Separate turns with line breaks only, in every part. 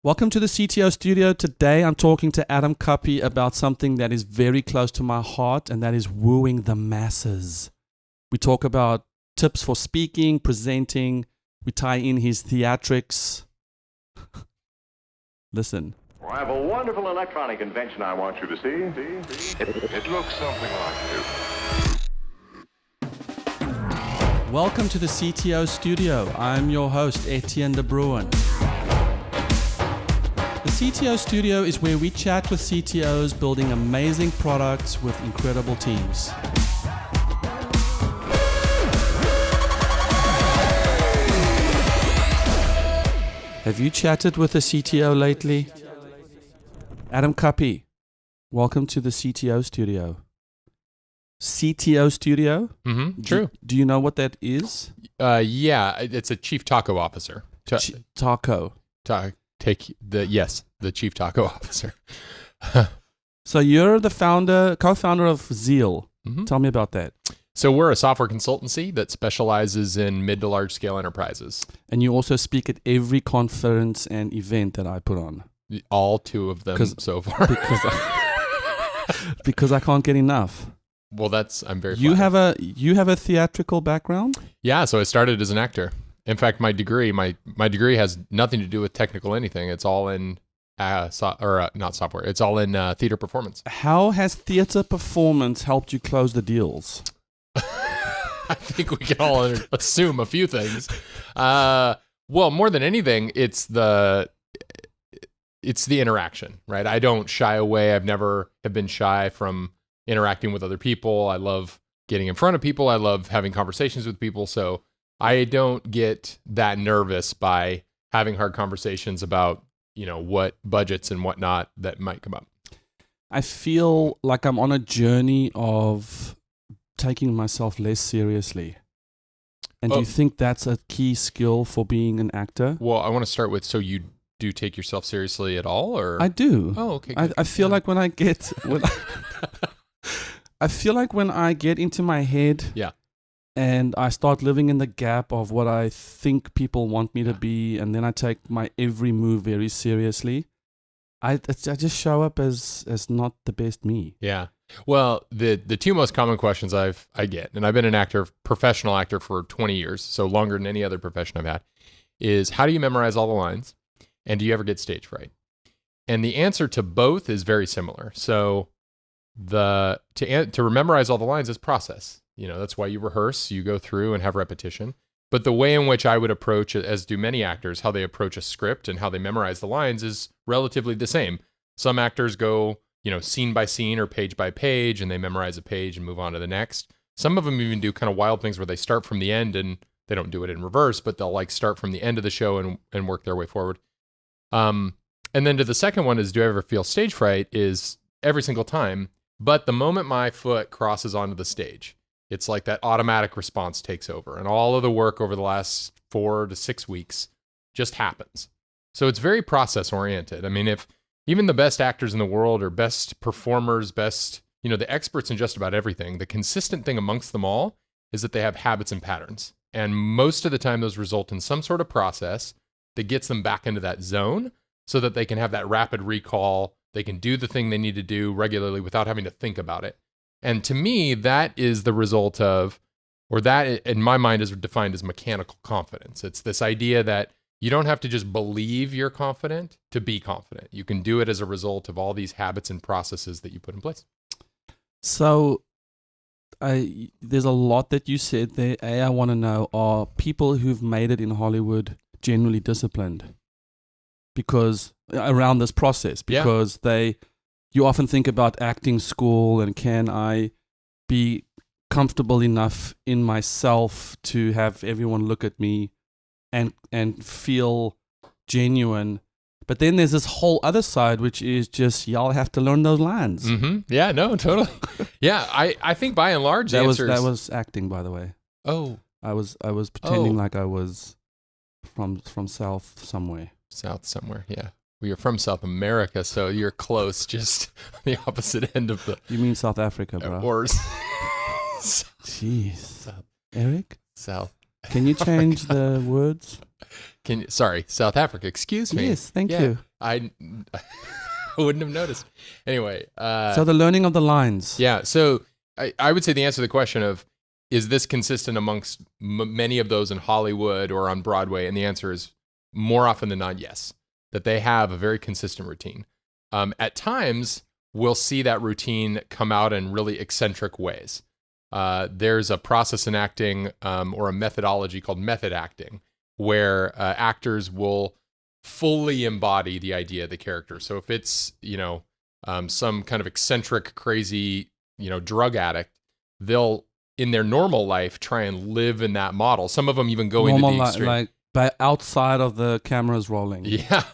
Welcome to the CTO Studio. Today I'm talking to Adam Cuppy about something that is very close to my heart, and that is wooing the masses. We talk about tips for speaking, presenting. We tie in his theatrics. Listen.
Well, I have a wonderful electronic invention I want you to see. It looks something like this.
Welcome to the CTO Studio. I'm your host, Etienne de Bruin. The CTO Studio is where we chat with CTOs building amazing products with incredible teams. Have you chatted with a CTO lately? Adam Cuppy, welcome to the CTO Studio. CTO Studio?
Mm-hmm. True.
Do you know what that is?
Yeah, it's a chief taco officer.
Taco.
The chief taco officer.
So you're the co-founder of Zeal.
Mm-hmm.
Tell me about that.
So we're a software consultancy that specializes in mid to large scale enterprises.
And you also speak at every conference and event that I put on.
All two of them so far.
Because I can't get enough.
Well, I'm very
flattered. You have a theatrical background?
Yeah, so I started as an actor. In fact, my degree has nothing to do with technical anything. It's all in not software. It's all in theater performance.
How has theater performance helped you close the deals?
I think we can all assume a few things. Well, more than anything, it's the interaction, right? I don't shy away. I've never have been shy from interacting with other people. I love getting in front of people. I love having conversations with people. So I don't get that nervous by having hard conversations about, what budgets and whatnot that might come up.
I feel like I'm on a journey of taking myself less seriously. And do you think that's a key skill for being an actor?
Well, I want to start with, so you do take yourself seriously at all, or?
I do.
Oh, okay.
I feel like when I get I feel like when I get into my head,
yeah,
and I start living in the gap of what I think people want me to be, and then I take my every move very seriously, I just show up as not the best me.
Yeah. Well, the two most common questions I get, and I've been an professional actor for 20 years, so longer than any other profession I've had, is how do you memorize all the lines, and do you ever get stage fright? And the answer to both is very similar. So to memorize all the lines is process. That's why you rehearse, you go through and have repetition. But the way in which I would approach it, as do many actors, how they approach a script and how they memorize the lines is relatively the same. Some actors go, scene by scene or page by page, and they memorize a page and move on to the next. Some of them even do kind of wild things where they start from the end, and they don't do it in reverse, but they'll start from the end of the show and work their way forward. And then to the second one is, do I ever feel stage fright? Is every single time. But the moment my foot crosses onto the stage, it's like that automatic response takes over, and all of the work over the last 4 to 6 weeks just happens. So it's very process oriented. I mean, if even the best actors in the world or best performers, the experts in just about everything, the consistent thing amongst them all is that they have habits and patterns. And most of the time those result in some sort of process that gets them back into that zone so that they can have that rapid recall. They can do the thing they need to do regularly without having to think about it. And to me, that is the result of, or that in my mind is defined as mechanical confidence. It's this idea that you don't have to just believe you're confident to be confident. You can do it as a result of all these habits and processes that you put in place.
So there's a lot that you said there. I want to know, are people who've made it in Hollywood generally disciplined? Because around this process, because you often think about acting school and can I be comfortable enough in myself to have everyone look at me and feel genuine. But then there's this whole other side, which is just y'all have to learn those lines.
Mm-hmm. Yeah, no, totally. Yeah, I think by and large
that was acting, by the way.
Oh,
I was pretending like I was from South somewhere.
South somewhere, yeah. Well, you're from South America, so you're close, just the opposite end of the...
You mean South Africa, bro?
Or...
Jeez. Eric?
South
Can you change the words?
Sorry, South Africa. Excuse me.
Yes, thank
Yeah,
you.
I wouldn't have noticed. Anyway.
So the learning of the lines.
Yeah. So I would say the answer to the question of, is this consistent amongst many of those in Hollywood or on Broadway? And the answer is more often than not, yes, that they have a very consistent routine. At times, we'll see that routine come out in really eccentric ways. There's a process in acting or a methodology called method acting, where actors will fully embody the idea of the character. So if it's, some kind of eccentric, crazy, drug addict, they'll, in their normal life, try and live in that model. Some of them even go into the extreme.
Like by outside of the cameras rolling.
Yeah.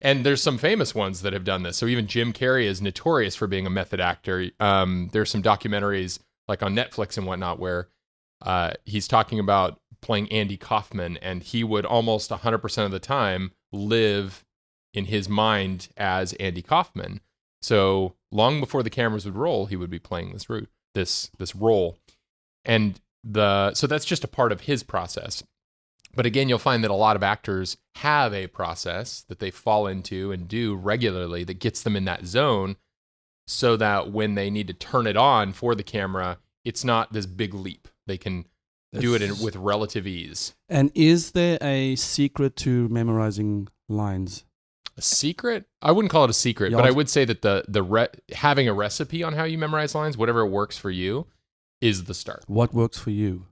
And there's some famous ones that have done this. So even Jim Carrey is notorious for being a method actor. There's some documentaries like on Netflix and whatnot where he's talking about playing Andy Kaufman, and he would almost 100% of the time live in his mind as Andy Kaufman. So long before the cameras would roll, he would be playing this role. And so that's just a part of his process. But again, you'll find that a lot of actors have a process that they fall into and do regularly that gets them in that zone, so that when they need to turn it on for the camera, it's not this big leap. They can do it with relative ease.
And is there a secret to memorizing lines?
A secret? I wouldn't call it a secret, but I would say that having a recipe on how you memorize lines, whatever works for you, is the start. What
works for you?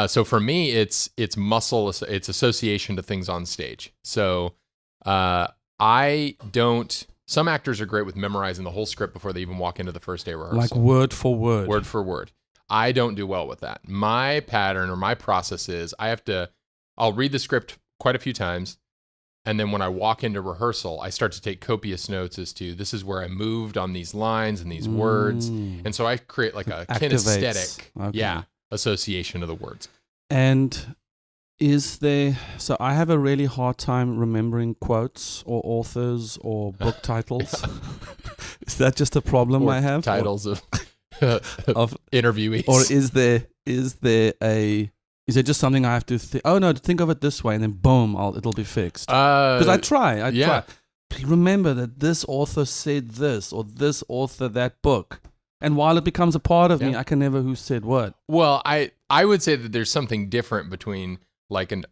So for me, it's muscle, it's association to things on stage. So some actors are great with memorizing the whole script before they even walk into the first day rehearsal.
Like word for word.
Word for word. I don't do well with that. My pattern or my process is I'll read the script quite a few times. And then when I walk into rehearsal, I start to take copious notes as to this is where I moved on these lines and these words. And so I create like a kinesthetic association of the words.
And so I have a really hard time remembering quotes or authors or book titles. Is that just a problem I have?
Titles of interviewees.
Or is there just something I have to think of it this way, and then boom, it'll be fixed? Because I try. Remember that this author said this, or this author that book. And while it becomes a part of me, I can never who said what.
Well, I would say that there's something different between like an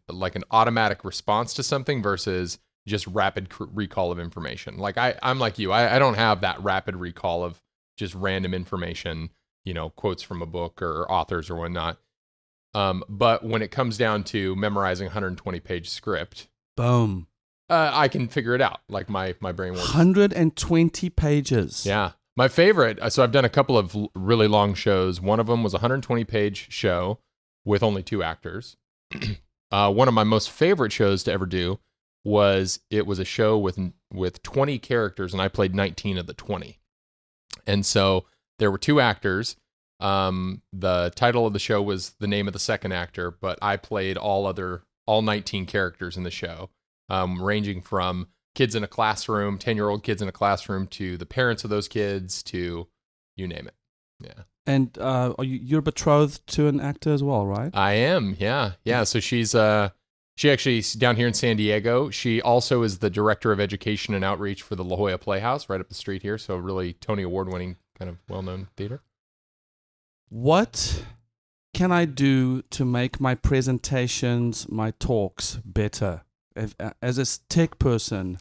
automatic response to something versus just rapid recall of information. Like I'm like you. I don't have that rapid recall of just random information, quotes from a book or authors or whatnot. But when it comes down to memorizing 120-page script,
boom,
I can figure it out. Like my brain works.
120 pages.
Yeah. My favorite, so I've done a couple of really long shows. One of them was a 120-page show with only 2 actors. One of my most favorite shows to ever do was a show with 20 characters, and I played 19 of the 20. And so there were 2 actors. The title of the show was the name of the second actor, but I played all 19 characters in the show, ranging from kids in a classroom, 10-year-old kids in a classroom, to the parents of those kids, to you name it. Yeah.
And you're betrothed to an actor as well, right?
I am, yeah. Yeah, so she actually is down here in San Diego. She also is the director of education and outreach for the La Jolla Playhouse right up the street here, so really Tony Award-winning kind of well-known theater.
What can I do to make my presentations, my talks better? As a tech person,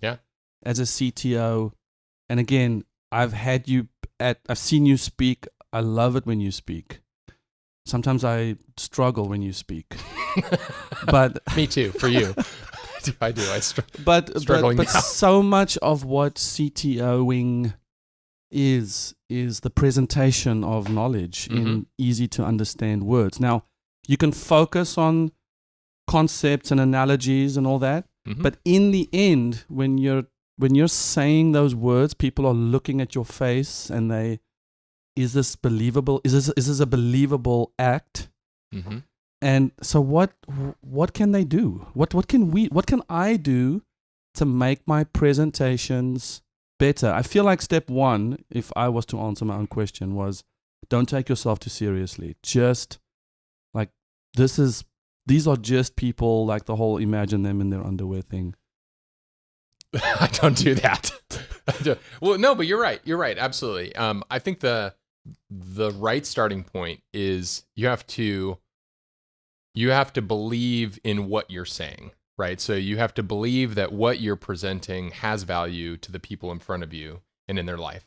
as a CTO, and again, I've seen you speak. I love it when you speak. Sometimes I struggle when you speak, but
me too. For you, I do.
But
now.
So much of what CTOing is the presentation of knowledge in easy to understand words. Now, you can focus on concepts and analogies and all that, but in the end, when you're saying those words, people are looking at your face and is this believable? Is this a believable act? And so what can they do? What can I do to make my presentations better? I feel like step 1, if I was to answer my own question, was don't take yourself too seriously. Just like this is these are just people, like the whole imagine them in their underwear thing.
I don't do that. Well, no, but you're right. You're right. Absolutely. I think the right starting point is you have to believe in what you're saying, right? So you have to believe that what you're presenting has value to the people in front of you and in their life.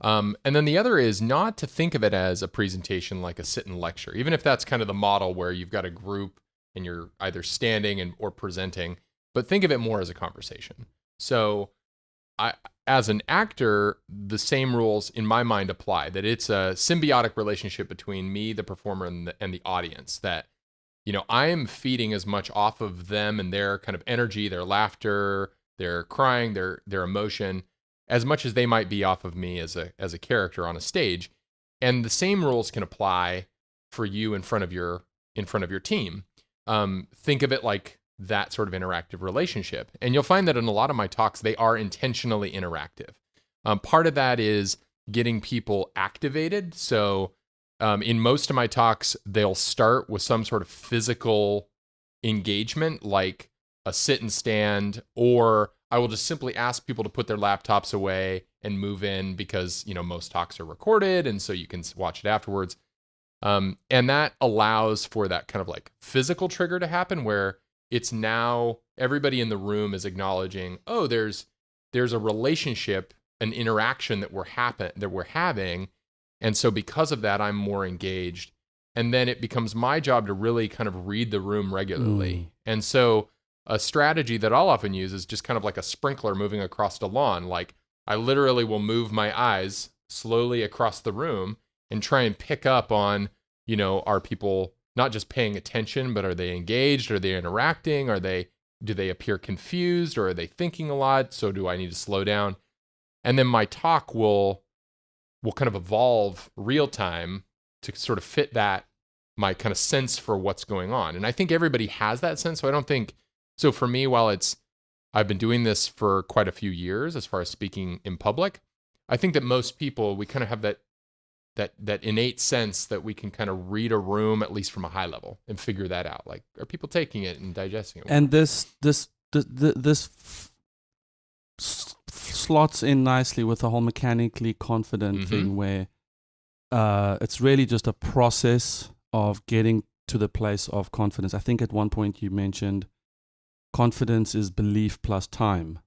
And then the other is not to think of it as a presentation like a sit-in lecture, even if that's kind of the model where you've got a group and you're either standing or presenting, but think of it more as a conversation. So as an actor, the same rules in my mind apply, that it's a symbiotic relationship between me, the performer, and the audience, that, you know, I am feeding as much off of them and their kind of energy, their laughter, their crying, their emotion, as much as they might be off of me as a character on a stage. And the same rules can apply for you in front of your team. Think of it like that sort of interactive relationship. And you'll find that in a lot of my talks, they are intentionally interactive. Part of that is getting people activated. So in most of my talks, they'll start with some sort of physical engagement, like a sit and stand, or I will just simply ask people to put their laptops away and move in, because, you know, most talks are recorded, and so you can watch it afterwards. And that allows for that kind of like physical trigger to happen, where it's now everybody in the room is acknowledging, oh, there's a relationship, an interaction that we're having. And so because of that, I'm more engaged. And then it becomes my job to really kind of read the room regularly. And so a strategy that I'll often use is just kind of like a sprinkler moving across the lawn. Like, I literally will move my eyes slowly across the room and try and pick up on, you know, are people not just paying attention, but are they engaged? Are they interacting? Do they appear confused, or are they thinking a lot? So do I need to slow down? And then my talk will kind of evolve real time to sort of fit that, my kind of sense for what's going on. And I think everybody has that sense. So for me, while I've been doing this for quite a few years as far as speaking in public, I think that most people, we kind of have that innate sense that we can kind of read a room, at least from a high level, and figure that out. Like, are people taking it and digesting it?
And this slots in nicely with the whole mechanically confident thing, where it's really just a process of getting to the place of confidence. I think at one point you mentioned confidence is belief plus time.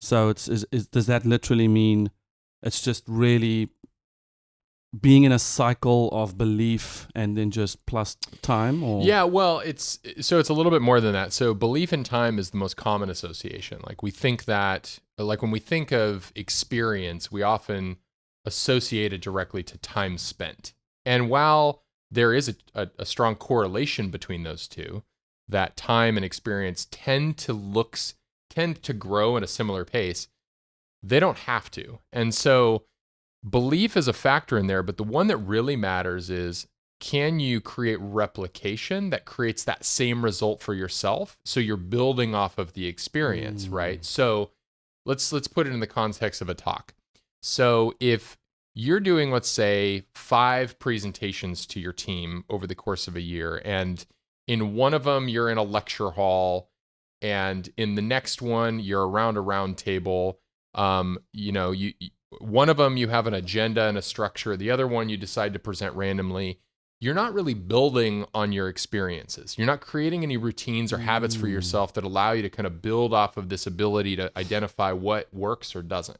So does that literally mean it's just really being in a cycle of belief and then just plus time? Or?
Yeah, well, it's a little bit more than that. So belief and time is the most common association. Like, we think that, like, when we think of experience, we often associate it directly to time spent. And while there is a strong correlation between those two, that time and experience tend to grow at a similar pace, they don't have to. And so belief is a factor in there, but the one that really matters is, can you create replication that creates that same result for yourself? So you're building off of the experience, right? So let's put it in the context of a talk. So if you're doing, let's say, 5 presentations to your team over the course of a year, and in one of them you're in a lecture hall, and in the next one you're around a round table, one of them you have an agenda and a structure, the other one you decide to present randomly. You're not really building on your experiences. You're not creating any routines or habits for yourself that allow you to kind of build off of this ability to identify what works or doesn't.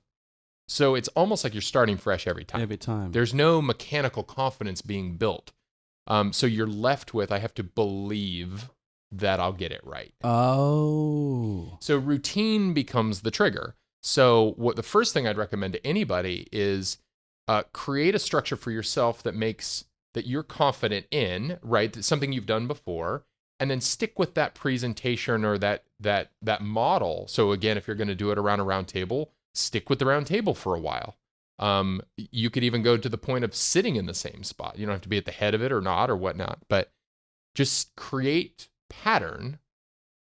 So it's almost like you're starting fresh every time.
Every time.
There's no mechanical confidence being built. So you're left with, I have to believe that I'll get it right.
Oh.
So routine becomes the trigger. So what the first thing I'd recommend to anybody is create a structure for yourself that you're confident in, right? That's something you've done before, and then stick with that presentation or that model. So again, if you're going to do it around a round table, stick with the round table for a while. You could even go to the point of sitting in the same spot. You don't have to be at the head of it or not or whatnot, but just create pattern,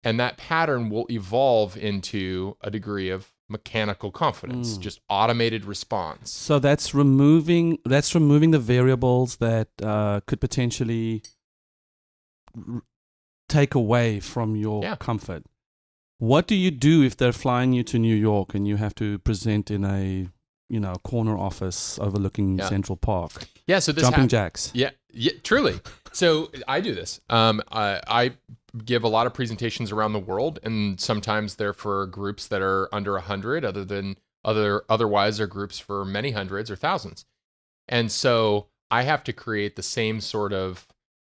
and that pattern will evolve into a degree of mechanical confidence, just automated response.
So that's removing the variables that could potentially take away from your
Yeah.
comfort. What do you do if they're flying you to New York and you have to present in a corner office overlooking
Yeah.
Central Park?
Yeah, so this
Jumping jacks.
Yeah, truly. So I do this. I give a lot of presentations around the world, and sometimes they're for groups that are under 100, otherwise they're groups for many hundreds or thousands. And so I have to create the same sort of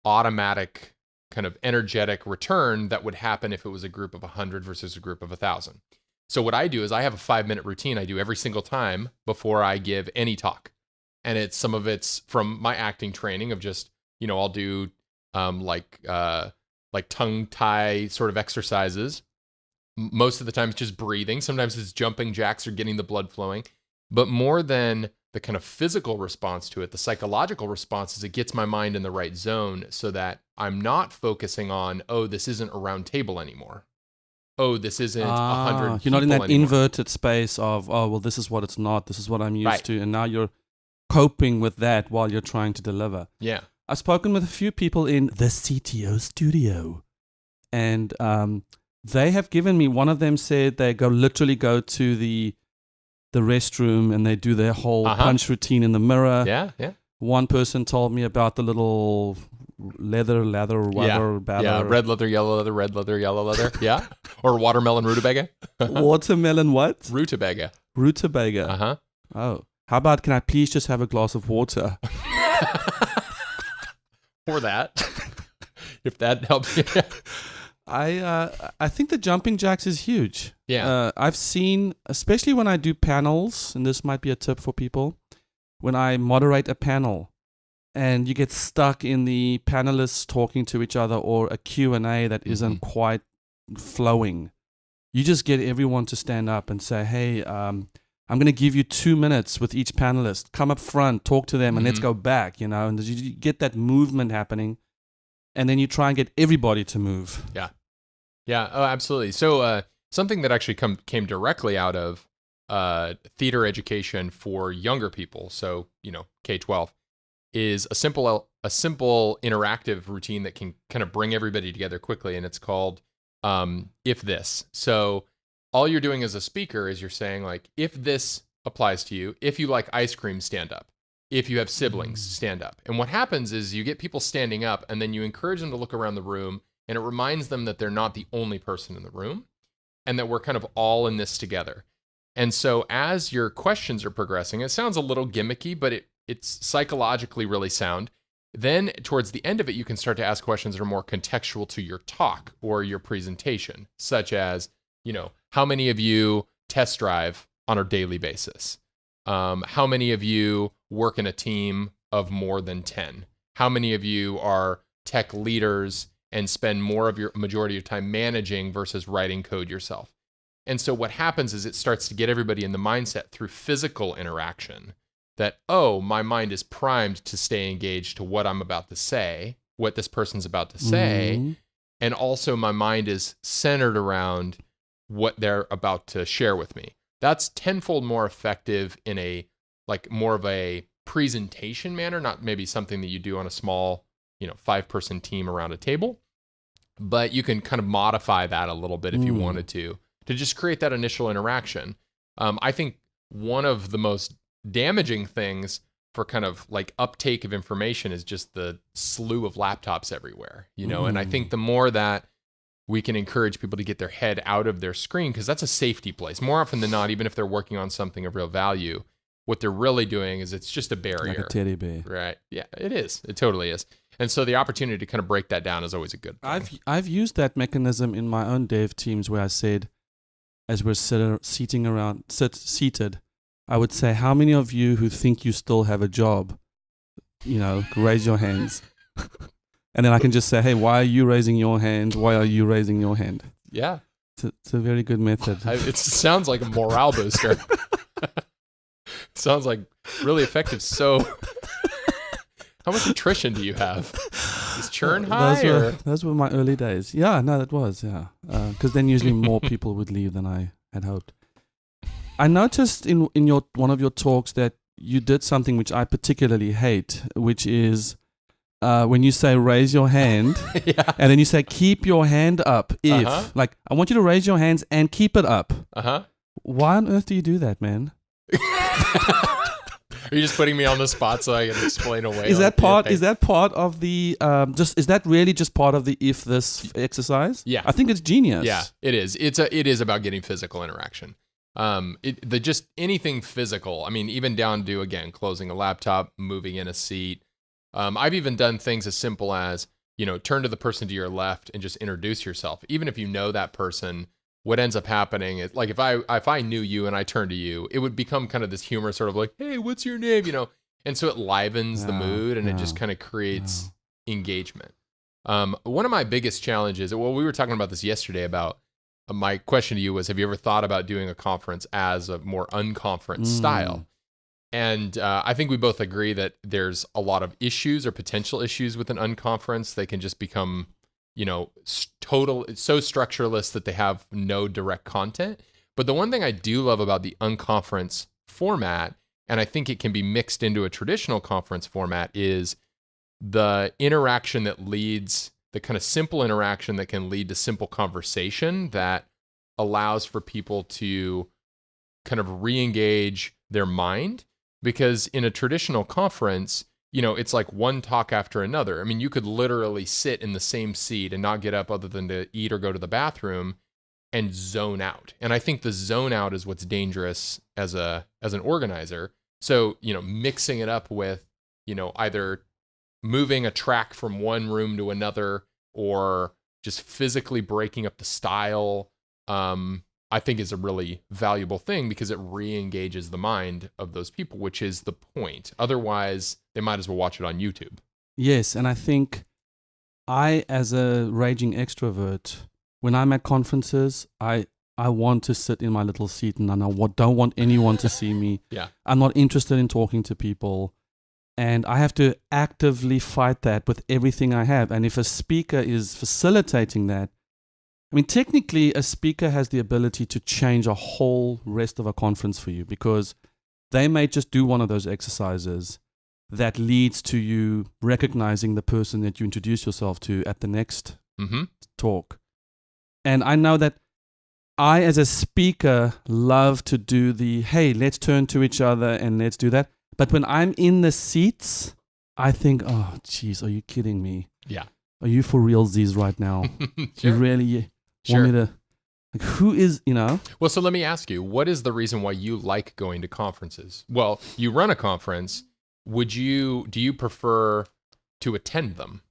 automatic kind of energetic return that would happen if it was a group of 100 versus a group of 1,000. So what I do is I have a 5-minute routine I do every single time before I give any talk. And some of it's from my acting training of just, I'll do like tongue tie sort of exercises. Most of the time it's just breathing. Sometimes it's jumping jacks or getting the blood flowing. But more than the kind of physical response to it, the psychological response is it gets my mind in the right zone so that I'm not focusing on, this isn't a round table anymore. This isn't 100
You're not in that
anymore.
inverted space of, this is what it's not, this is what I'm used
Right.
to. And now you're coping with that while you're trying to deliver.
Yeah.
I've spoken with a few people in the CTO Studio, and they have given me, one of them said they literally go to the restroom and they do their whole punch routine in the mirror.
Yeah.
One person told me about the little leather,
Yeah, red leather, yellow leather, red leather, yellow leather. Yeah. Or watermelon rutabaga.
Watermelon what?
Rutabaga.
Rutabaga.
Uh-huh.
Oh. How about, can I please just have a glass of water?
Or that. If that helps you.
I think the jumping jacks is huge.
Yeah.
I've seen, especially when I do panels, and this might be a tip for people, when I moderate a panel and you get stuck in the panelists talking to each other or a Q&A that isn't quite flowing, you just get everyone to stand up and say, hey, I'm going to give you 2 minutes with each panelist. Come up front, talk to them, and let's go back, and you get that movement happening. And then you try and get everybody to move.
Yeah. Yeah. Oh, absolutely. So something that actually came directly out of theater education for younger people, so K-12, is a simple interactive routine that can kind of bring everybody together quickly, and it's called if this. So all you're doing as a speaker is you're saying, like, if this applies to you, if you like ice cream, stand up. If you have siblings, stand up. And what happens is you get people standing up, and then you encourage them to look around the room, and it reminds them that they're not the only person in the room, and that we're kind of all in this together. And so as your questions are progressing, it sounds a little gimmicky, but it's psychologically really sound. Then towards the end of it, you can start to ask questions that are more contextual to your talk or your presentation, such as, how many of you test drive on a daily basis? How many of you work in a team of more than 10? How many of you are tech leaders and spend more of your majority of time managing versus writing code yourself? And so what happens is it starts to get everybody in the mindset through physical interaction that, my mind is primed to stay engaged to what I'm about to say, what this person's about to say. And also my mind is centered around what they're about to share with me. That's tenfold more effective in a more of a presentation manner, not maybe something that you do on a small, 5-person team around a table, but you can kind of modify that a little bit if you wanted to just create that initial interaction. I think one of the most damaging things for kind of like uptake of information is just the slew of laptops everywhere, and I think the more that we can encourage people to get their head out of their screen, because that's a safety place. More often than not, even if they're working on something of real value, what they're really doing is it's just a barrier.
Like a teddy bear.
Right. Yeah, it is. It totally is. And so the opportunity to kind of break that down is always a good thing.
I've used that mechanism in my own dev teams where I said, as we're seated, I would say, how many of you who think you still have a job, raise your hands. And then I can just say, hey, why are you raising your hand? Why are you raising your hand?
Yeah.
It's a very good method.
It sounds like a morale booster. Sounds like really effective. So how much attrition do you have? Is churn high?
Those were my early days. Yeah, no, that was, yeah. Because then usually more people would leave than I had hoped. I noticed in one of your talks that you did something which I particularly hate, which is when you say raise your hand,
Yeah.
and then you say keep your hand up if.
Uh-huh.
Like, I want you to raise your hands and keep it up.
Uh-huh.
Why on earth do you do that, man?
Are you just putting me on the spot so I can explain away?
Is that part?
Okay.
Is that part of the is that really just part of the if this exercise?
Yeah.
I think it's genius.
Yeah, it is. It is about getting physical interaction. Just anything physical. I mean, even down to, again, closing a laptop, moving in a seat. I've even done things as simple as, turn to the person to your left and just introduce yourself. Even if you know that person, what ends up happening is, like, if I knew you and I turned to you, it would become kind of this humor, sort of like, hey, what's your name? And so it livens the mood, and it just kind of creates engagement. One of my biggest challenges, well, we were talking about this yesterday about, my question to you was, have you ever thought about doing a conference as a more unconference style? And I think we both agree that there's a lot of issues or potential issues with an unconference. They can just become, so structureless that they have no direct content. But the one thing I do love about the unconference format, and I think it can be mixed into a traditional conference format, is the interaction that leads, the kind of simple interaction that can lead to simple conversation that allows for people to kind of re-engage their mind. Because in a traditional conference, it's like one talk after another. I mean, you could literally sit in the same seat and not get up other than to eat or go to the bathroom and zone out. And I think the zone out is what's dangerous as an organizer. So, mixing it up with, either moving a track from one room to another or just physically breaking up the style, I think is a really valuable thing, because it re-engages the mind of those people, which is the point. Otherwise, they might as well watch it on YouTube.
Yes, and I think I, as a raging extrovert, when I'm at conferences, I want to sit in my little seat, and I don't want anyone to see me.
Yeah.
I'm not interested in talking to people, and I have to actively fight that with everything I have. And if a speaker is facilitating that, I mean, technically, a speaker has the ability to change a whole rest of a conference for you, because they may just do one of those exercises that leads to you recognizing the person that you introduce yourself to at the next talk. And I know that I, as a speaker, love to do the, hey, let's turn to each other and let's do that. But when I'm in the seats, I think, oh, geez, are you kidding me?
Yeah.
Are you for realsies right now?
Sure.
You really...
Sure.
Want me to, like, who is,
Well, so let me ask you, what is the reason why you like going to conferences? Well, you run a conference. Do you prefer to attend them?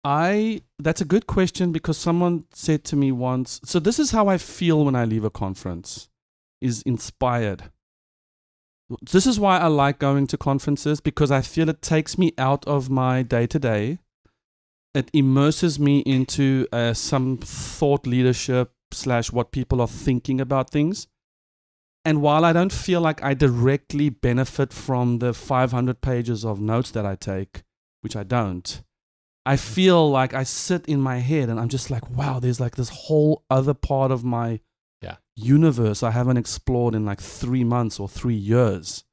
That's a good question, because someone said to me once, so this is how I feel when I leave a conference, is inspired. This is why I like going to conferences, because I feel it takes me out of my day-to-day. It immerses me into some thought leadership / what people are thinking about things. And while I don't feel like I directly benefit from the 500 pages of notes that I take, which I don't, I feel like I sit in my head and I'm just like, wow, there's like this whole other part of my universe I haven't explored in like 3 months or 3 years.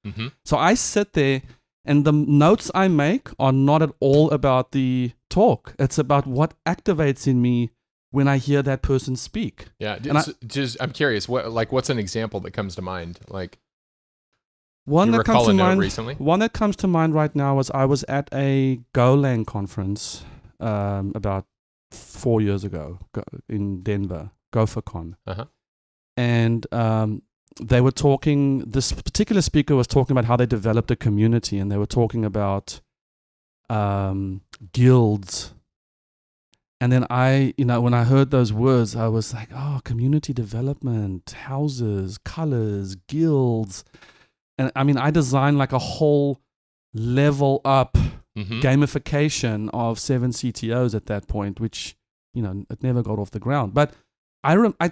So I sit there, and the notes I make are not at all about the talk. It's about what activates in me when I hear that person speak.
Yeah. I'm curious, what's an example that comes to mind? Like,
one that comes to mind
recently?
One that comes to mind right now was I was at a Golang conference about 4 years ago in Denver, GopherCon. And they were talking, this particular speaker was talking about how they developed a community, and they were talking about guilds. And then when I heard those words, I was like, oh, community development, houses, colors, guilds. And I mean, I designed like a whole level up gamification of 7 CTOs at that point, which, it never got off the ground. But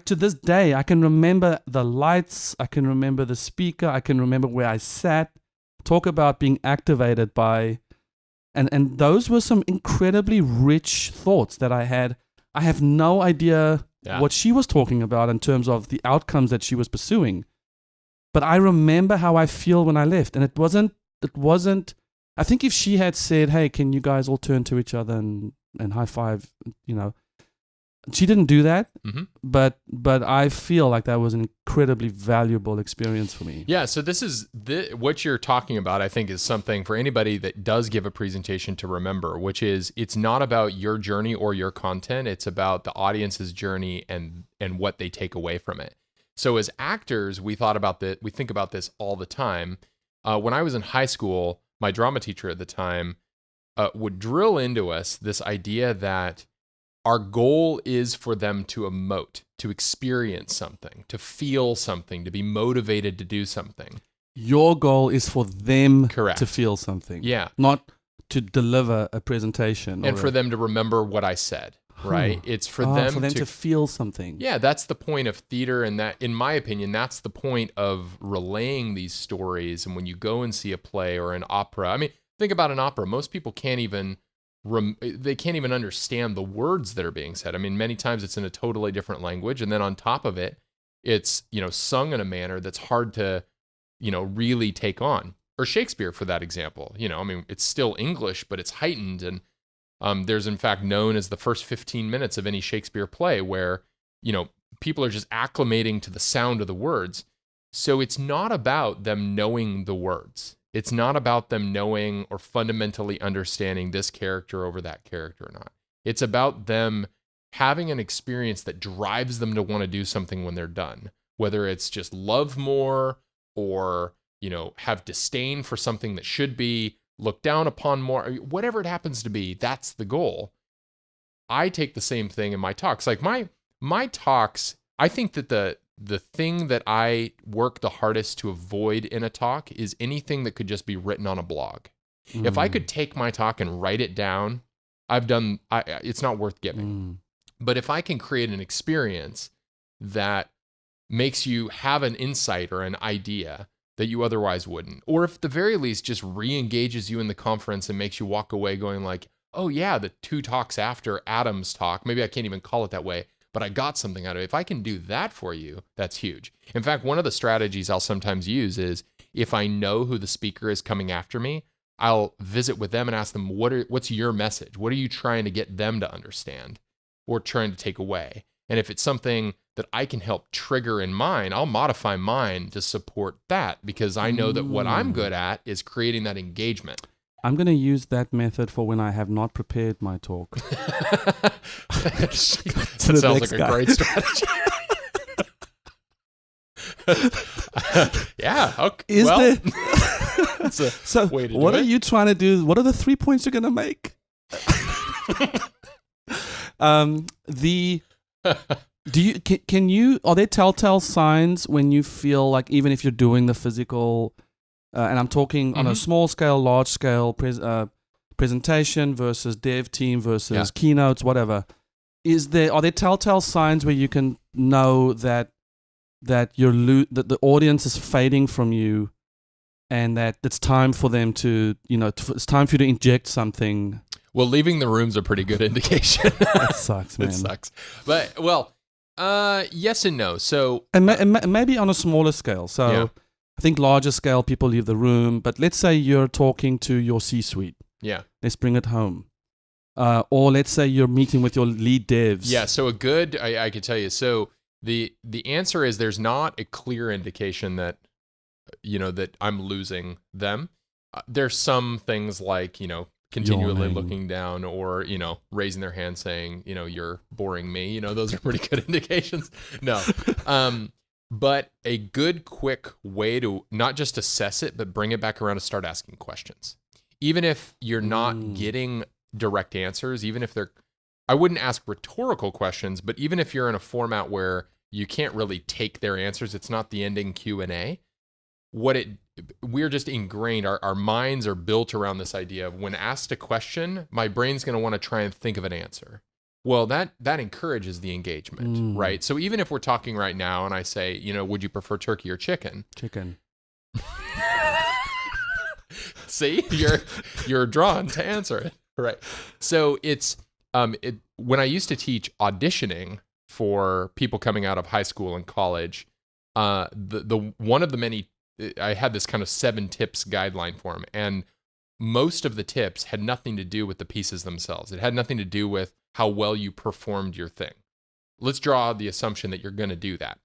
to this day, I can remember the lights, I can remember the speaker, I can remember where I sat. Talk about being activated by, and those were some incredibly rich thoughts that I had. I have no idea what she was talking about in terms of the outcomes that she was pursuing. But I remember how I feel when I left, and it wasn't I think if she had said, "Hey, can you guys all turn to each other and high five?" She didn't do that, but I feel like that was an incredibly valuable experience for me.
Yeah, so what you're talking about, I think, is something for anybody that does give a presentation to remember, which is it's not about your journey or your content. It's about the audience's journey and what they take away from it. So as actors, we think about this all the time. When I was in high school, my drama teacher at the time would drill into us this idea that our goal is for them to emote, to experience something, to feel something, to be motivated to do something.
Your goal is for them
Correct.
to feel something.
Yeah.
Not to deliver a presentation.
And for them to remember what I said, right? It's for them
to feel something.
Yeah, that's the point of theater. And that, in my opinion, that's the point of relaying these stories. And when you go and see a play or an opera, I mean, think about an opera. Most people can't even understand the words that are being said. I mean, many times it's in a totally different language. And then on top of it, it's, sung in a manner that's hard to, really take on. Or Shakespeare, for that example. I mean, it's still English, but it's heightened. And there's, in fact, known as the first 15 minutes of any Shakespeare play where, people are just acclimating to the sound of the words. So it's not about them knowing the words. It's not about them knowing or fundamentally understanding this character over that character or not. It's about them having an experience that drives them to want to do something when they're done, whether it's just love more or, have disdain for something that should be looked down upon more, whatever it happens to be, that's the goal. I take the same thing in my talks. Like my talks, I think that the thing that I work the hardest to avoid in a talk is anything that could just be written on a blog. If I could take my talk and write it down, it's not worth giving. But if I can create an experience that makes you have an insight or an idea that you otherwise wouldn't, or if at the very least just re-engages you in the conference and makes you walk away going like, oh yeah, the 2 talks after Adam's talk, maybe I can't even call it that way, but I got something out of it. If I can do that for you, that's huge. In fact, one of the strategies I'll sometimes use is if I know who the speaker is coming after me, I'll visit with them and ask them, what's your message? What are you trying to get them to understand or trying to take away? And if it's something that I can help trigger in mine, I'll modify mine to support that because I know that what I'm good at is creating that engagement.
I'm going to use that method for when I have not prepared my talk.
That sounds like a great strategy. Yeah. Okay. That's a
so
way to
what
do
are
it.
you trying to do? What are the 3 points you're going to make? Are there telltale signs when you feel like even if you're doing the physical, and I'm talking on a small scale, large scale presentation versus dev team versus keynotes, whatever, are there telltale signs where you can know that that the audience is fading from you and that it's time for them to, it's time for you to inject something?
Well, leaving the room's a pretty good indication.
That sucks, man.
It sucks. But, yes and no. So,
and maybe on a smaller scale. So I think larger scale, people leave the room. But let's say you're talking to your C-suite.
Yeah.
Let's bring it home. Or let's say you're meeting with your lead devs.
Yeah, so I could tell you. So the answer is there's not a clear indication that, that I'm losing them. There's some things like, continually looking down or, raising their hand saying, you're boring me. Those are pretty good indications. No. But a good, quick way to not just assess it, but bring it back around to start asking questions. Even if you're not getting direct answers, even if I wouldn't ask rhetorical questions, but even if you're in a format where you can't really take their answers, it's not the ending Q&A. We're just ingrained, our minds are built around this idea of when asked a question, my brain's going to want to try and think of an answer. Well, that encourages the engagement, right? So even if we're talking right now and I say, would you prefer turkey or chicken?
Chicken.
See, you're drawn to answer it, right? So it's when I used to teach auditioning for people coming out of high school and college, the one of the many, I had this kind of 7 tips guideline for them, and most of the tips had nothing to do with the pieces themselves. It had nothing to do with how well you performed your thing. Let's draw the assumption that you're going to do that.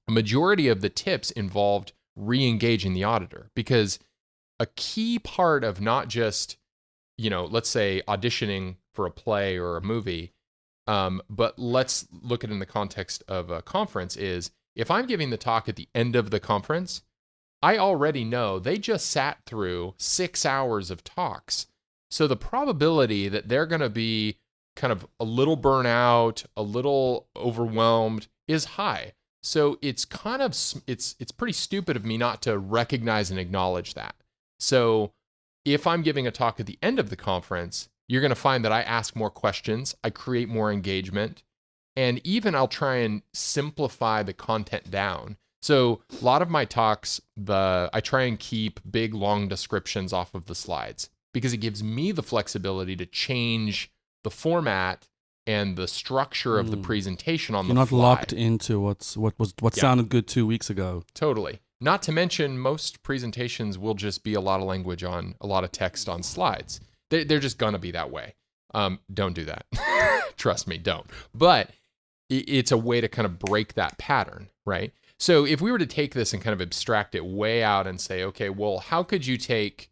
A majority of the tips involved re-engaging the auditor, because a key part of not just, let's say auditioning for a play or a movie, but let's look at it in the context of a conference, is if I'm giving the talk at the end of the conference, I already know they just sat through 6 hours of talks. So the probability that they're going to be kind of a little burnout, a little overwhelmed is high. So it's it's pretty stupid of me not to recognize and acknowledge that. So if I'm giving a talk at the end of the conference, you're going to find that I ask more questions, I create more engagement, and even I'll try and simplify the content down. So a lot of my talks, I try and keep big, long descriptions off of the slides because it gives me the flexibility to change the format and the structure of the presentation on the fly.
You're not locked into what sounded good 2 weeks ago.
Totally. Not to mention, most presentations will just be a lot of language on a lot of text on slides. They're just going to be that way. Don't do that. Trust me, don't. But it's a way to kind of break that pattern, right? So if we were to take this and kind of abstract it way out and say, okay, well, how could you take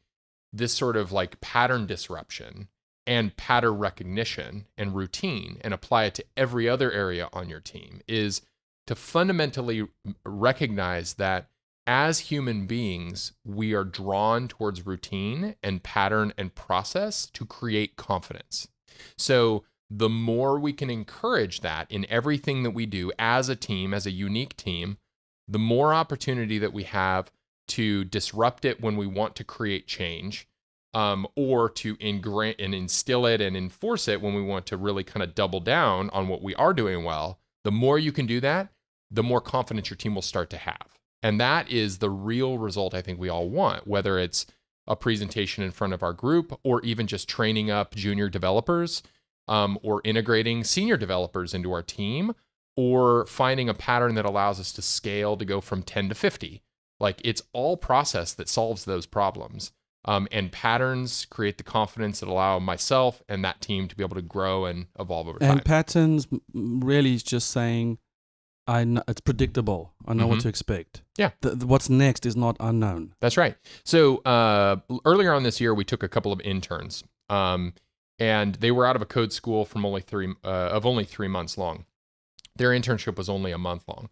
this sort of like pattern disruption and pattern recognition and routine and apply it to every other area on your team, is to fundamentally recognize that as human beings, we are drawn towards routine and pattern and process to create confidence. So the more we can encourage that in everything that we do as a team, as a unique team, the more opportunity that we have to disrupt it when we want to create change, or to instill it and enforce it when we want to really kind of double down on what we are doing well. The more you can do that, the more confidence your team will start to have. And that is the real result I think we all want, whether it's a presentation in front of our group or even just training up junior developers, or integrating senior developers into our team, or finding a pattern that allows us to scale to go from 10 to 50. Like, it's all process that solves those problems. And patterns create the confidence that allow myself and that team to be able to grow and evolve over time.
And patterns really is just saying, I know, it's predictable. I know what to expect.
Yeah.
What's next is not unknown.
That's right. So earlier on this year, we took a couple of interns, and they were out of a code school from only 3 months long. Their internship was only a month long.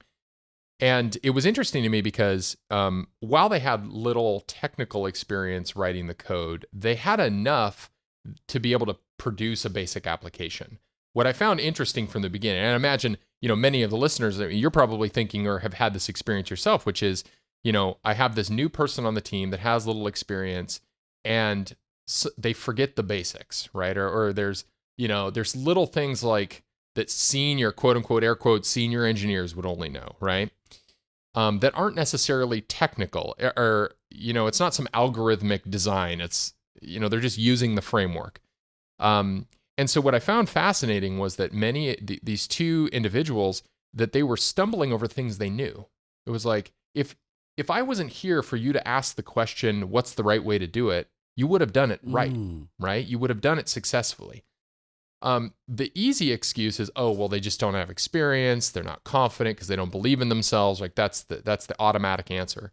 And it was interesting to me because while they had little technical experience writing the code, they had enough to be able to produce a basic application. What I found interesting from the beginning, and I imagine, many of the listeners, you're probably thinking or have had this experience yourself, which is, I have this new person on the team that has little experience and they forget the basics, right? Or there's little things like that senior, quote unquote, air quote, senior engineers would only know, right? That aren't necessarily technical, or, it's not some algorithmic design. It's, they're just using the framework. And so what I found fascinating was that these two individuals, that they were stumbling over things they knew. It was like, if I wasn't here for you to ask the question, what's the right way to do it, you would have done it right? You would have done it successfully. The easy excuse is, oh, well, they just don't have experience. They're not confident because they don't believe in themselves. Like that's the automatic answer.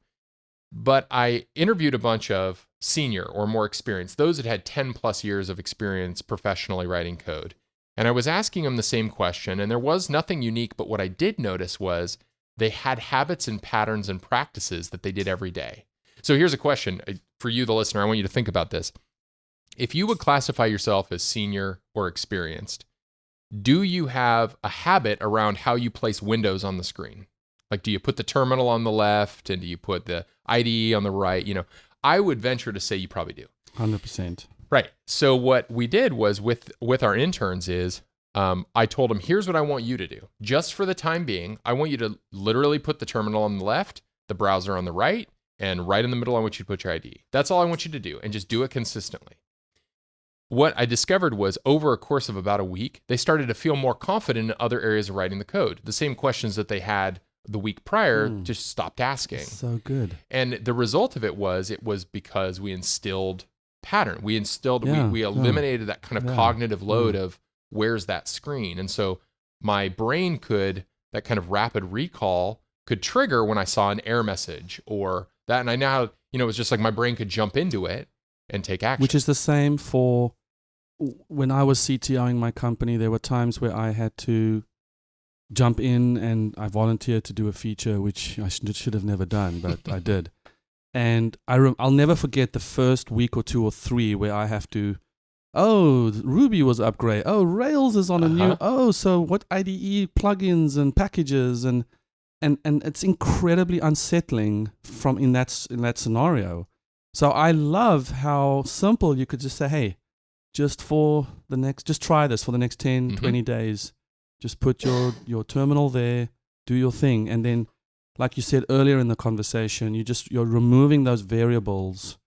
But I interviewed a bunch of senior or more experienced, those that had 10 plus years of experience professionally writing code. And I was asking them the same question, and there was nothing unique, but what I did notice was they had habits and patterns and practices that they did every day. So here's a question for you, the listener. I want you to think about this. If you would classify yourself as senior or experienced, do you have a habit around how you place windows on the screen? Like, do you put the terminal on the left and do you put the IDE on the right? I would venture to say you probably do.
100%.
Right. So what we did was with our interns is I told them, here's what I want you to do. Just for the time being, I want you to literally put the terminal on the left, the browser on the right, and right in the middle, I want you to put your IDE. That's all I want you to do, and just do it consistently. What I discovered was over a course of about a week, they started to feel more confident in other areas of writing the code. The same questions that they had the week prior just stopped asking.
So good.
And the result of it was because we instilled pattern. We we eliminated that kind of cognitive load of where's that screen. And so my brain that kind of rapid recall could trigger when I saw an error message or that. And I now, it was just like my brain could jump into it and take action.
Which is the same for when I was CTOing my company. There were times where I had to jump in and I volunteered to do a feature, which I should have never done, but I did. And I'll never forget the first week or 2 or 3 where I have to, Ruby was upgraded. Oh, Rails is on a new, so what IDE plugins and packages and it's incredibly unsettling in that scenario. So I love how simple you could just say, hey, just try this for the next 10, 20 days. Just put your terminal there, do your thing. And then, like you said earlier in the conversation, you're removing those variables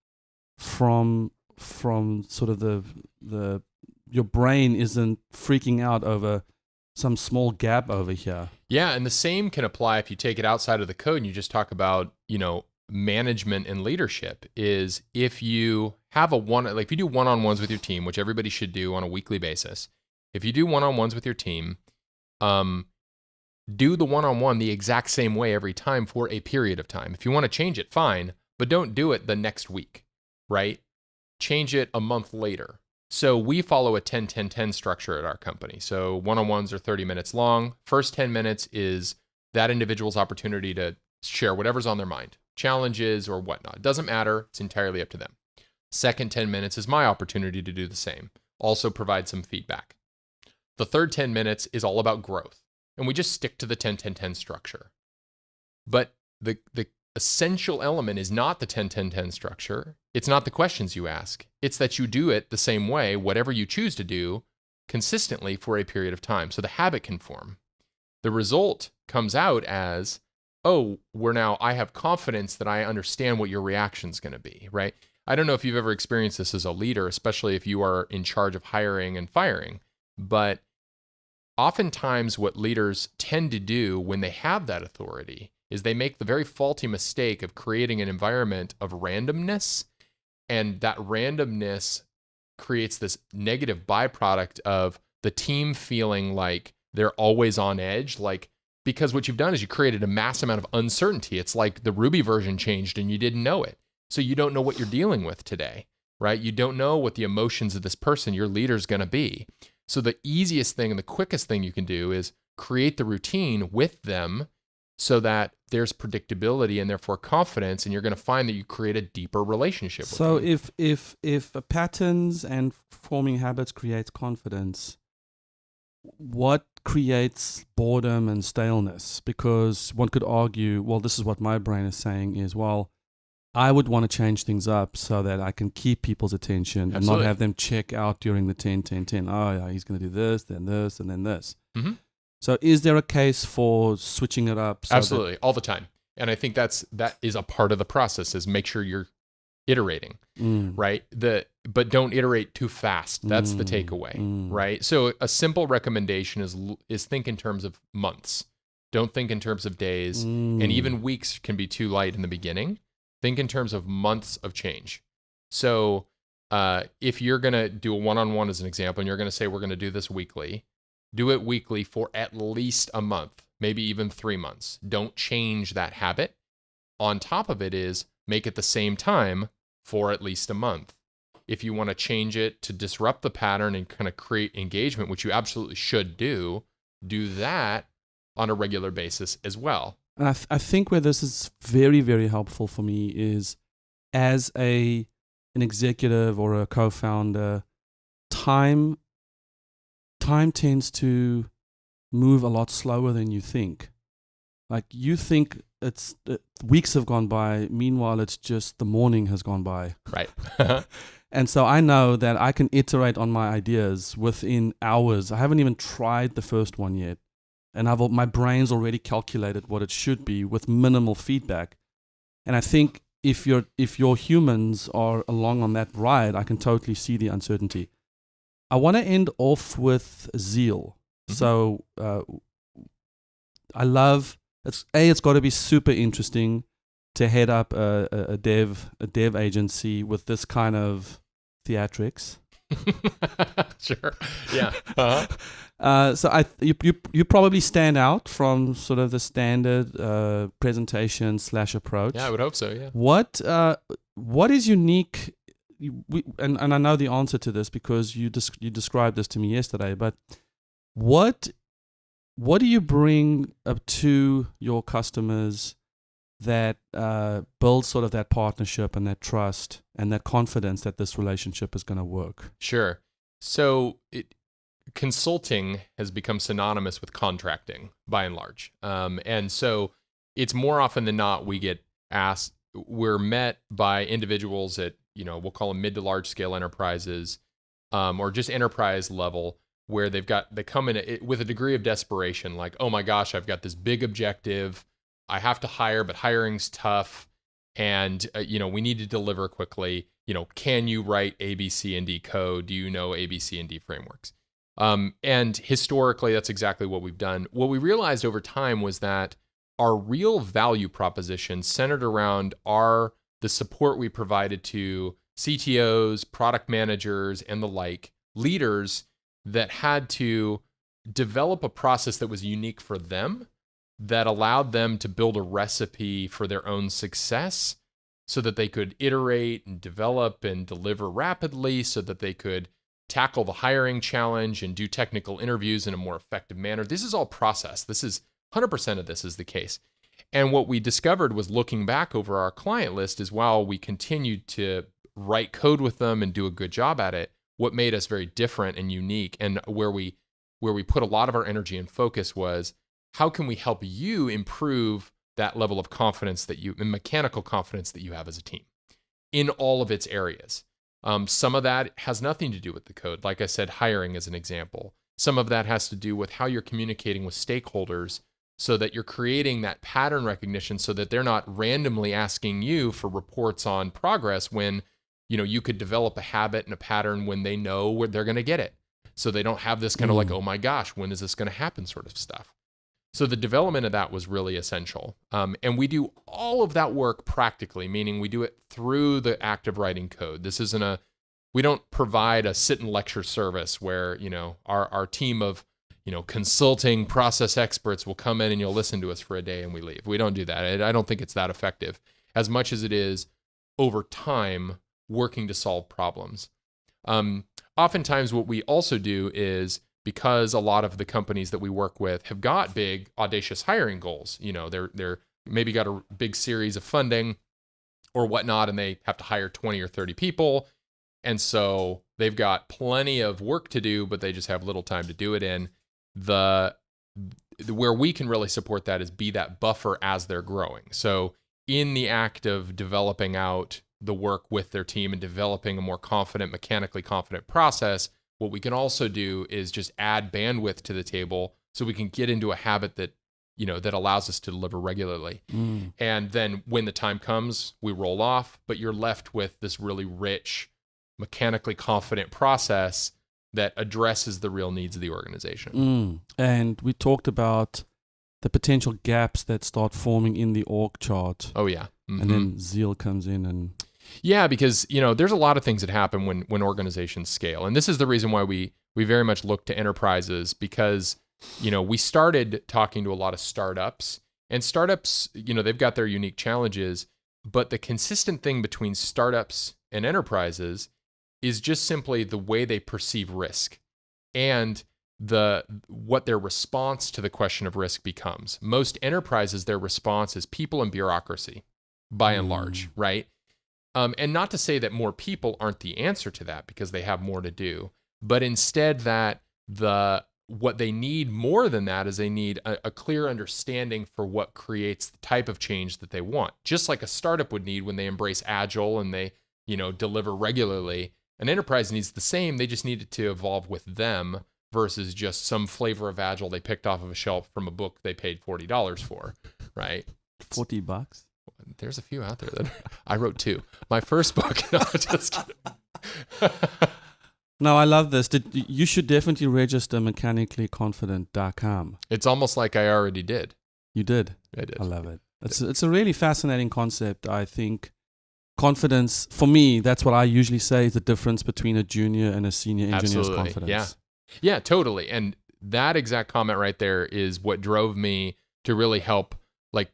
from sort of your brain isn't freaking out over some small gap over here.
Yeah, and the same can apply if you take it outside of the code and you just talk about, management and leadership. Is if you have if you do one-on-ones with your team, which everybody should do on a weekly basis. If you do one-on-ones with your team, do the one-on-one the exact same way every time for a period of time. If you want to change it, fine, but don't do it the next week, right? Change it a month later. So we follow a 10-10-10 structure at our company. So one-on-ones are 30 minutes long. First 10 minutes is that individual's opportunity to share whatever's on their mind, challenges or whatnot. It doesn't matter. It's entirely up to them. Second 10 minutes is my opportunity to do the same. Also provide some feedback. The third 10 minutes is all about growth. And we just stick to the 10-10-10 structure. But the essential element is not the 10-10-10 structure. It's not the questions you ask. It's that you do it the same way, whatever you choose to do, consistently for a period of time. So the habit can form. The result comes out as, I have confidence that I understand what your reaction's going to be, right? I don't know if you've ever experienced this as a leader, especially if you are in charge of hiring and firing, but oftentimes what leaders tend to do when they have that authority is they make the very faulty mistake of creating an environment of randomness, and that randomness creates this negative byproduct of the team feeling like they're always on edge, because what you've done is you created a mass amount of uncertainty. It's like the Ruby version changed and you didn't know it. So you don't know what you're dealing with today, right? You don't know what the emotions of this person, your leader's going to be. So the easiest thing and the quickest thing you can do is create the routine with them so that there's predictability and therefore confidence, and you're going to find that you create a deeper relationship with them.
So if patterns and forming habits creates confidence, what creates boredom and staleness? Because one could argue, well, this is what my brain is saying is, well, I would want to change things up so that I can keep people's attention and not have them check out during the 10-10-10. Oh, yeah, he's going to do this, then this, and then this. Mm-hmm. So is there a case for switching it up?
Absolutely, all the time. And I think that is a part of the process, is make sure you're iterating, right? But don't iterate too fast. That's the takeaway, right? So a simple recommendation is think in terms of months. Don't think in terms of days, and even weeks can be too light in the beginning. Think in terms of months of change. So if you're going to do a one-on-one as an example, and you're going to say, we're going to do this weekly, do it weekly for at least a month, maybe even 3 months. Don't change that habit. On top of it is make it the same time for at least a month. If you want to change it to disrupt the pattern and kind of create engagement, which you absolutely should do that on a regular basis as well.
And I think where this is very, very helpful for me is as an executive or a co-founder, time tends to move a lot slower than you think. Like you think weeks have gone by, meanwhile it's just the morning has gone by.
Right.
And so I know that I can iterate on my ideas within hours. I haven't even tried the first one yet. And my brain's already calculated what it should be with minimal feedback. And I think if your humans are along on that ride, I can totally see the uncertainty. I want to end off with Zeal. Mm-hmm. So I love it's got to be super interesting to head up a dev agency with this kind of theatrics.
Sure. Yeah.
So you probably stand out from sort of the standard presentation / approach.
Yeah, I would hope so. Yeah.
What is unique? And I know the answer to this because you described this to me yesterday. But what do you bring up to your customers that builds sort of that partnership and that trust and that confidence that this relationship is going to work?
Sure. So consulting has become synonymous with contracting by and large. And so it's more often than not, we're met by individuals at, we'll call them mid to large scale enterprises, or just enterprise level, where they come in with a degree of desperation, like, oh my gosh, I've got this big objective. I have to hire, but hiring's tough. And, we need to deliver quickly. Can you write A, B, C, and D code? Do you know A, B, C, and D frameworks? And historically, that's exactly what we've done. What we realized over time was that our real value proposition centered around the support we provided to CTOs, product managers, and the like, leaders that had to develop a process that was unique for them, that allowed them to build a recipe for their own success so that they could iterate and develop and deliver rapidly, so that they could tackle the hiring challenge and do technical interviews in a more effective manner. This is all process. 100% of this is the case. And what we discovered was, looking back over our client list, is while we continued to write code with them and do a good job at it, what made us very different and unique, and where we put a lot of our energy and focus, was how can we help you improve that level of confidence and mechanical confidence that you have as a team in all of its areas. Some of that has nothing to do with the code. Like I said, hiring is an example. Some of that has to do with how you're communicating with stakeholders, so that you're creating that pattern recognition, so that they're not randomly asking you for reports on progress when, you could develop a habit and a pattern when they know where they're going to get it. So they don't have this kind of like, oh my gosh, when is this going to happen sort of stuff. So the development of that was really essential. And we do all of that work practically, meaning we do it through the act of writing code. We don't provide a sit and lecture service where, our team of, consulting process experts will come in and you'll listen to us for a day and we leave. We don't do that. I don't think it's that effective, as much as it is over time working to solve problems. Oftentimes what we also do is, because a lot of the companies that we work with have got big, audacious hiring goals, they're maybe got a big series of funding or whatnot, and they have to hire 20 or 30 people. And so they've got plenty of work to do, but they just have little time to do it in. Where we can really support that is be that buffer as they're growing. So in the act of developing out the work with their team and developing a more mechanically confident process, what we can also do is just add bandwidth to the table, so we can get into a habit that allows us to deliver regularly. And then when the time comes, we roll off, but you're left with this really rich, mechanically confident process that addresses the real needs of the organization.
And we talked about the potential gaps that start forming in the org chart.
Oh yeah. Mm-hmm.
And then Zeal comes in and...
Yeah, because, there's a lot of things that happen when organizations scale. And this is the reason why we very much look to enterprises, because, we started talking to a lot of startups, and startups, they've got their unique challenges, but the consistent thing between startups and enterprises is just simply the way they perceive risk and what their response to the question of risk becomes. Most enterprises, their response is people and bureaucracy, by and large, right? And not to say that more people aren't the answer to that, because they have more to do, but instead that what they need more than that is they need a clear understanding for what creates the type of change that they want. Just like a startup would need when they embrace agile and they, deliver regularly. An enterprise needs the same. They just need it to evolve with them versus just some flavor of agile they picked off of a shelf from a book they paid $40 for, right?
$40?
There's a few out there that I wrote 2. My first book. No, just kidding.
No, I love this. You should definitely register mechanicallyconfident.com.
It's almost like I already did.
You did?
I did.
I love it. It's a really fascinating concept, I think, confidence, for me, that's what I usually say is the difference between a junior and a senior engineer's
Absolutely.
confidence.
Yeah, totally. And that exact comment right there is what drove me to really help like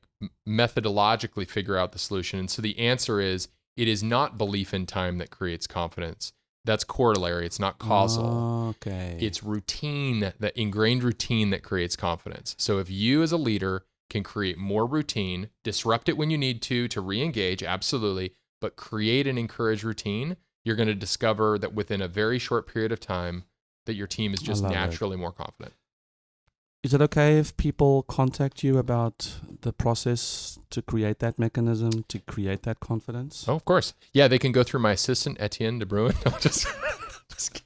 methodologically figure out the solution. And so the answer is, it is not belief in time that creates confidence. That's corollary. It's not causal.
Okay.
It's routine, that ingrained routine that creates confidence. So if you as a leader can create more routine, disrupt it when you need to re-engage, absolutely, but create and encourage routine, you're going to discover that within a very short period of time that your team is just naturally more confident.
Is it okay if people contact you about the process to create that mechanism, to create that confidence?
Oh, of course. Yeah, they can go through my assistant, Etienne de Bruin. No, just kidding.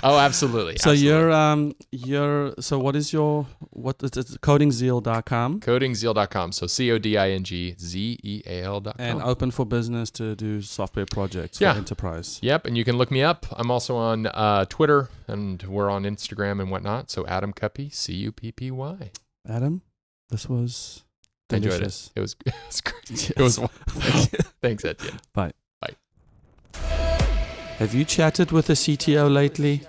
Oh, absolutely.
So
absolutely.
so what is your, what is it? Codingzeal.com.
Codingzeal.com. So CODINGZEAL.com.
And open for business to do software projects for enterprise.
Yep. And you can look me up. I'm also on Twitter, and we're on Instagram and whatnot. So Adam Cuppy, CUPPY.
Adam, this was delicious.
I enjoyed it. It was great.
Yes.
It was Thanks, Etienne.
Bye.
Bye.
Have you chatted with a CTO lately?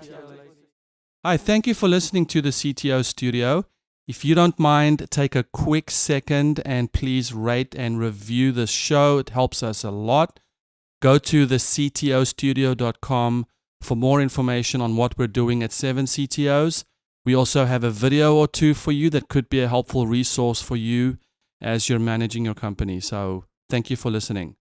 Hi, thank you for listening to the CTO Studio. If you don't mind, take a quick second and please rate and review the show. It helps us a lot. Go to thectostudio.com for more information on what we're doing at 7 CTOs. We also have a video or two for you that could be a helpful resource for you as you're managing your company. So thank you for listening.